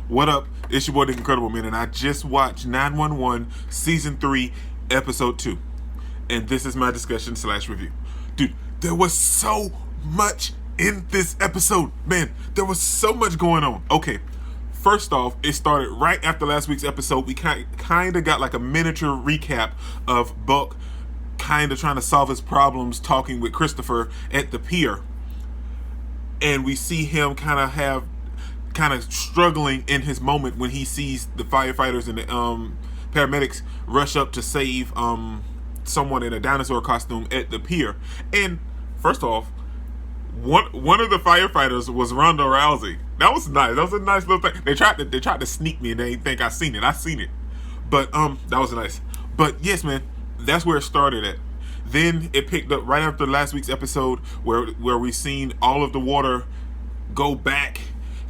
What up? It's your boy, The Incredible Man, and I just watched 911 Season 3, Episode 2. And this is my discussion / review. Dude, there was so much in this episode. Man, there was so much going on. Okay, first off, it started right after last week's episode. We kind of got like a miniature recap of Buck kind of trying to solve his problems talking with Christopher at the pier. And we see him kind of struggling in his moment when he sees the firefighters and the paramedics rush up to save someone in a dinosaur costume at the pier. And first off, one of the firefighters was Ronda Rousey. That was nice. That was a nice little thing. They tried to sneak me and they didn't think I seen it. I seen it, but that was nice. But yes, man, that's where it started at. Then it picked up right after last week's episode where we seen all of the water go back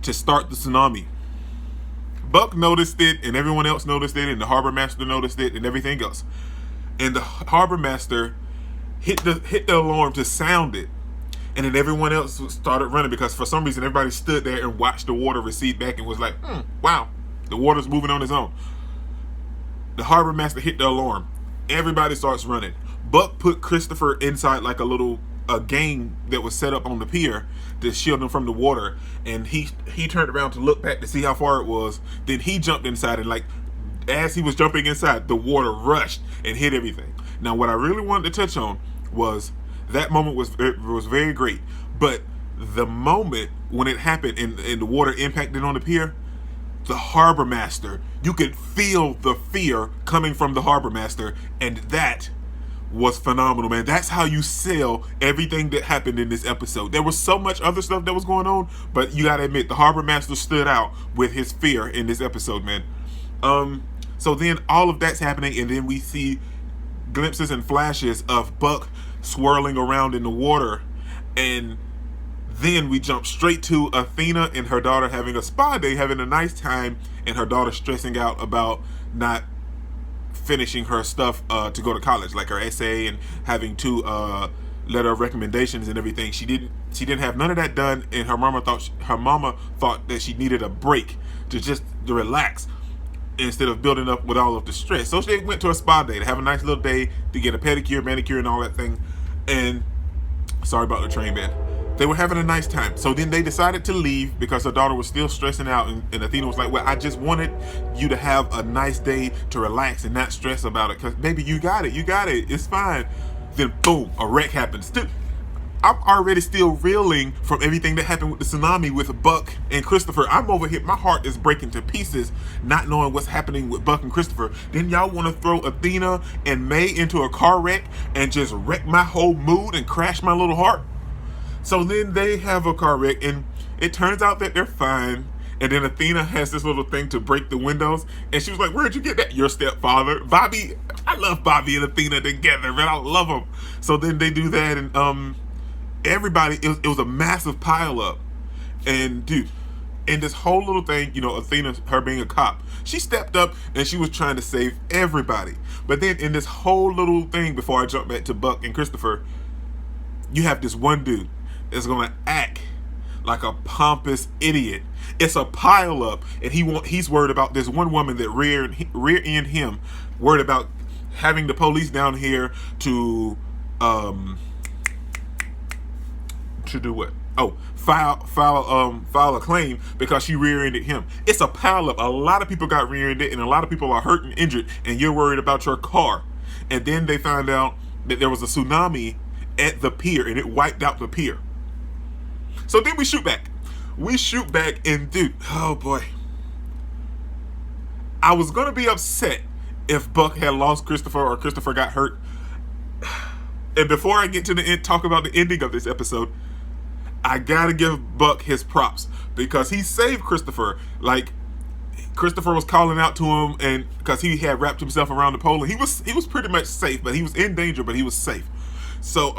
to start the tsunami. Buck noticed it, and everyone else noticed it, and the harbor master noticed it, and everything else. And the harbor master hit the alarm to sound it, and then everyone else started running because for some reason everybody stood there and watched the water recede back and was like, "Wow, the water's moving on its own." The harbor master hit the alarm. Everybody starts running. Buck put Christopher inside like a game that was set up on the pier to shield him from the water, and he turned around to look back to see how far it was. Then he jumped inside, and like as he was jumping inside, the water rushed and hit everything. Now what I really wanted to touch on was that moment was very great, but the moment when it happened and the water impacted on the pier, the harbor master, you could feel the fear coming from the harbor master, and that was phenomenal, man. That's how you sell everything that happened in this episode. There was so much other stuff that was going on, but you gotta admit, the harbor master stood out with his fear in this episode, man. So then all of that's happening, and then we see glimpses and flashes of Buck swirling around in the water, and then we jump straight to Athena and her daughter having a spa day, having a nice time, and her daughter stressing out about not finishing her stuff to go to college, like her essay and having to letter of recommendations and everything. She didn't have none of that done, and her mama thought that she needed a break to relax instead of building up with all of the stress. So they went to a spa day to have a nice little day to get a pedicure, manicure, and all that thing. And sorry about the train, man. They were having a nice time. So then they decided to leave because her daughter was still stressing out, and Athena was like, well, I just wanted you to have a nice day to relax and not stress about it, because baby, you got it, it's fine. Then boom, a wreck happens. Dude, I'm already still reeling from everything that happened with the tsunami with Buck and Christopher. I'm over here, my heart is breaking to pieces not knowing what's happening with Buck and Christopher. Then y'all want to throw Athena and May into a car wreck and just wreck my whole mood and crash my little heart? So then they have a car wreck, and it turns out that they're fine. And then Athena has this little thing to break the windows, and she was like, where'd you get that? Your stepfather. Bobby, I love Bobby and Athena together, man. I love them. So then they do that, and everybody, it was a massive pile up. And dude, in this whole little thing, Athena, her being a cop, she stepped up and she was trying to save everybody. But then in this whole little thing, before I jump back to Buck and Christopher, you have this one dude that's gonna act like a pompous idiot. It's a pile up, and he's worried about this one woman that rear-end him, worried about having the police down here to do what? Oh, file a claim because she rear-ended him. It's a pile up. A lot of people got rear-ended, and a lot of people are hurt and injured, and you're worried about your car. And then they found out that there was a tsunami at the pier, and it wiped out the pier. So then we shoot back, and dude, oh boy, I was gonna be upset if Buck had lost Christopher or Christopher got hurt. And before I get to the end, talk about the ending of this episode, I gotta give Buck his props because he saved Christopher. Like, Christopher was calling out to him, and because he had wrapped himself around the pole, and he was pretty much safe, but he was in danger, but he was safe. So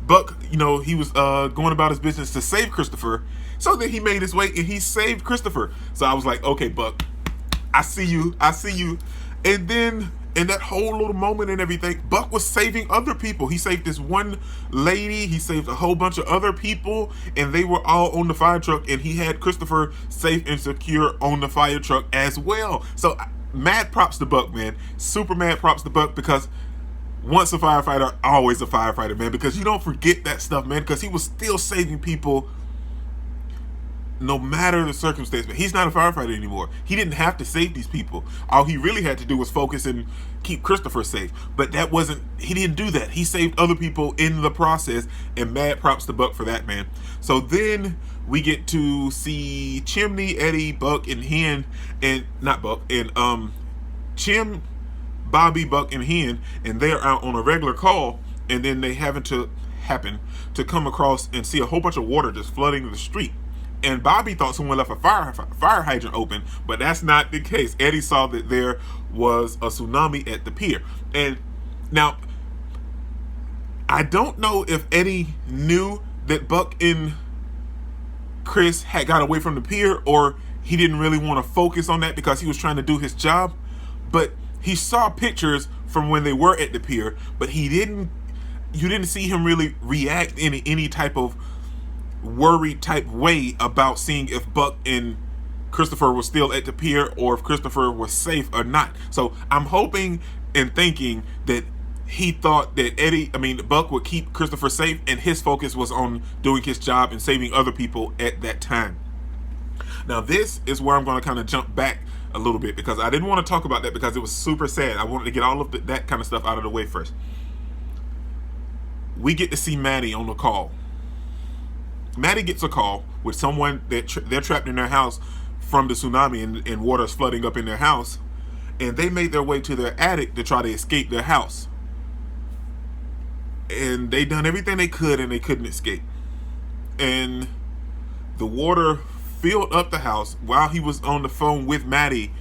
Buck, he was going about his business to save Christopher. So then he made his way and he saved Christopher. So I was like, okay, Buck, I see you. And then in that whole little moment and everything, Buck was saving other people. He saved this one lady, he saved a whole bunch of other people, and they were all on the fire truck, and he had Christopher safe and secure on the fire truck as well. So mad props to Buck, man. Super mad props to Buck, because once a firefighter, always a firefighter, man, because you don't forget that stuff, man, because he was still saving people no matter the circumstance. But he's not a firefighter anymore. He didn't have to save these people. All he really had to do was focus and keep Christopher safe. But he didn't do that. He saved other people in the process, and mad props to Buck for that, man. So then we get to see Chimney, Eddie, Buck, and Hen, and not Buck, and Chim, Bobby, Buck, and Hen, and they're out on a regular call, and then they happen to come across and see a whole bunch of water just flooding the street. And Bobby thought someone left a fire hydrant open, but that's not the case. Eddie saw that there was a tsunami at the pier. And now, I don't know if Eddie knew that Buck and Chris had got away from the pier, or he didn't really want to focus on that because he was trying to do his job. But he saw pictures from when they were at the pier, but you didn't see him really react in any type of worried type way about seeing if Buck and Christopher were still at the pier, or if Christopher was safe or not. So I'm hoping and thinking that he thought that Buck would keep Christopher safe, and his focus was on doing his job and saving other people at that time. Now this is where I'm going to kind of jump back a little bit, because I didn't want to talk about that because it was super sad. I wanted to get all of that kind of stuff out of the way first. We get to see Maddie on the call. Maddie gets a call with someone that they're trapped in their house from the tsunami, and water's flooding up in their house, and they made their way to their attic to try to escape their house. And they done everything they could, and they couldn't escape. And the water filled up the house while he was on the phone with Maddie,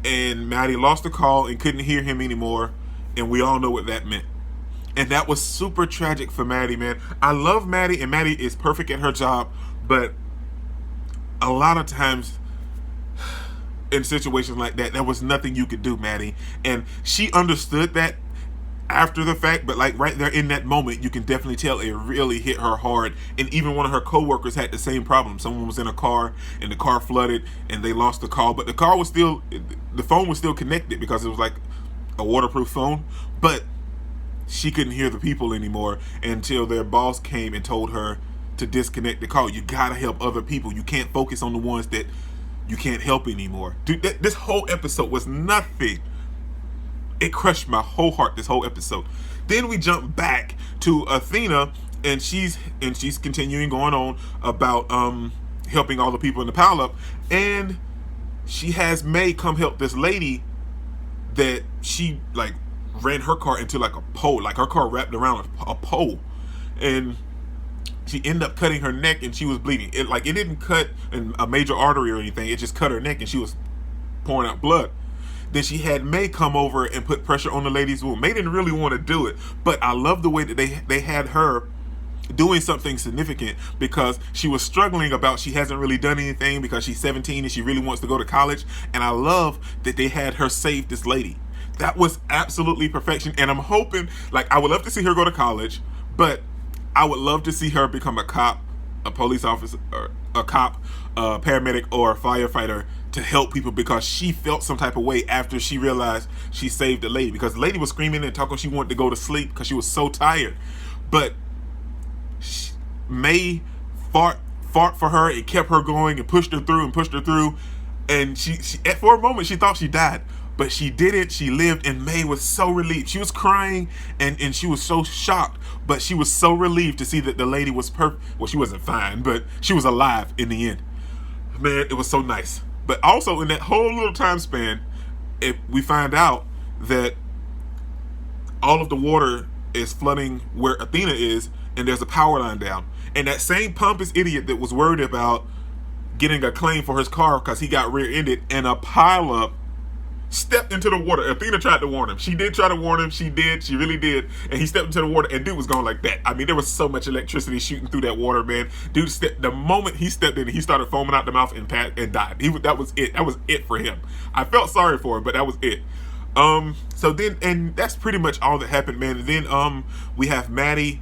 and Maddie lost the call and couldn't hear him anymore, and we all know what that meant. And that was super tragic for Maddie, man. I love Maddie, and Maddie is perfect at her job, but a lot of times in situations like that, there was nothing you could do, Maddie. And she understood that after the fact, but like right there in that moment, you can definitely tell it really hit her hard. And even one of her co-workers had the same problem. Someone was in a car, and the car flooded, and they lost the call, but the phone was still connected because it was like a waterproof phone, but she couldn't hear the people anymore until their boss came and told her to disconnect the call. You gotta help other people. You can't focus on the ones that you can't help anymore. Dude, this whole episode was nothing. It crushed my whole heart, this whole episode. Then we jump back to Athena, and she's continuing going on about helping all the people in the pileup, and she has May come help this lady that she like ran her car into like a pole. Like her car wrapped around a pole, and she ended up cutting her neck, and she was bleeding. It didn't cut in a major artery or anything. It just cut her neck, and she was pouring out blood. Then she had May come over and put pressure on the lady's wound. May didn't really want to do it, but I love the way that they had her doing something significant, because she was struggling about she hasn't really done anything because she's 17 and she really wants to go to college. And I love that they had her save this lady. That was absolutely perfection. And I'm hoping, like, I would love to see her go to college, but I would love to see her become a cop, a police officer, or a cop, a paramedic, or a firefighter to help people, because she felt some type of way after she realized she saved the lady, because the lady was screaming and talking. She wanted to go to sleep because she was so tired. But May fought for her and kept her going and pushed her through. And she for a moment, she thought she died. But she didn't. She lived, and May was so relieved. She was crying, and she was so shocked, but she was so relieved to see that the lady was perfect. Well, she wasn't fine, but she was alive in the end. Man, it was so nice. But also in that whole little time span, we find out that all of the water is flooding where Athena is, and there's a power line down. And that same pompous idiot that was worried about getting a claim for his car because he got rear-ended in a pileup stepped into the water. Athena tried to warn him. She did try to warn him. She really did. And he stepped into the water, and dude was going like that. I mean, there was so much electricity shooting through that water, man. Dude, the moment he stepped in, he started foaming out the mouth and died. That was it. That was it for him. I felt sorry for him, but that was it. So then, and that's pretty much all that happened, man. And then we have Maddie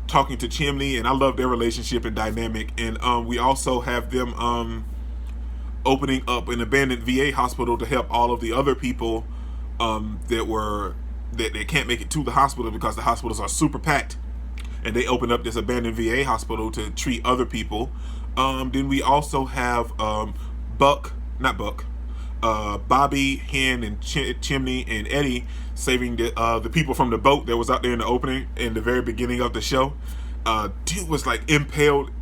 talking to Chimney, and I love their relationship and dynamic. And we also have them opening up an abandoned VA hospital to help all of the other people that can't make it to the hospital because the hospitals are super packed. And they open up this abandoned VA hospital to treat other people. Then we also have Bobby, Hen, and Chimney and Eddie saving the people from the boat that was out there in the opening in the very beginning of the show. Dude was like impaled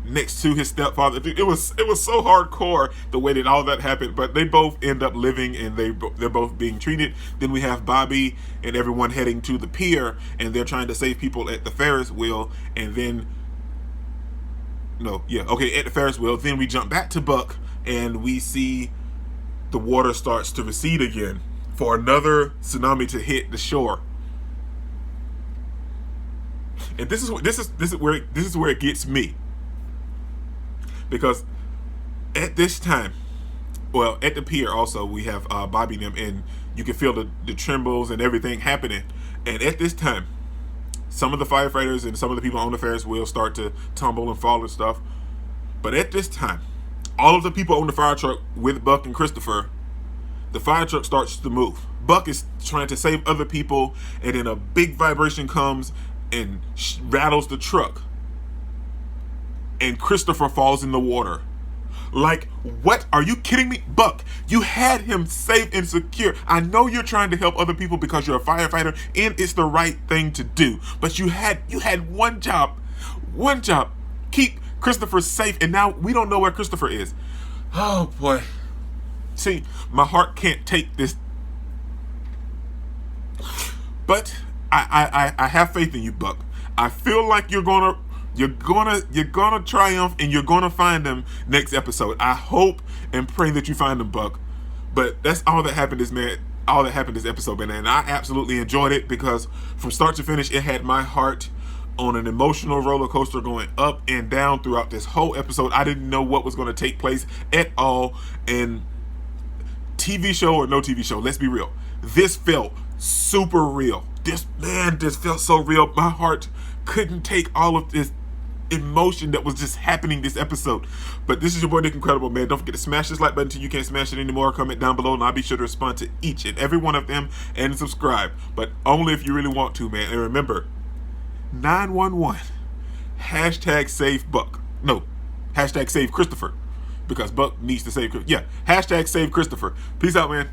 next to his stepfather. Dude, it was so hardcore the way that all that happened, but they both end up living and they're both being treated. Then we have Bobby and everyone heading to the pier, and they're trying to save people at the Ferris wheel. And then at the Ferris wheel. Then we jump back to Buck, and we see the water starts to recede again for another tsunami to hit the shore. And this is where it gets me, because at this time, well, at the pier also we have Bobby and them, and you can feel the trembles and everything happening. And at this time, some of the firefighters and some of the people on the Ferris wheel start to tumble and fall and stuff. But at this time, all of the people on the fire truck with Buck and Christopher, the fire truck starts to move. Buck is trying to save other people, and then a big vibration comes and rattles the truck. And Christopher falls in the water. Like, what? Are you kidding me? Buck, you had him safe and secure. I know you're trying to help other people because you're a firefighter and it's the right thing to do. But you had one job. Keep Christopher safe, and now we don't know where Christopher is. Oh boy. See, my heart can't take this. But I have faith in you, Buck. I feel like you're gonna triumph, and you're gonna find them next episode. I hope and pray that you find them, Buck. But that's all that happened this episode, man. And I absolutely enjoyed it because from start to finish, it had my heart on an emotional roller coaster going up and down throughout this whole episode. I didn't know what was going to take place at all. And TV show or no TV show, let's be real, this felt super real. This felt so real. My heart couldn't take all of this emotion that was just happening this episode. But this is your boy Nick Incredible, man. Don't forget to smash this like button till you can't smash it anymore. Comment down below and I'll be sure to respond to each and every one of them and subscribe, but only if you really want to, man. And remember, 911 #save Buck. No, #save Christopher, because Buck needs to save. Yeah, #save Christopher. Peace out, man.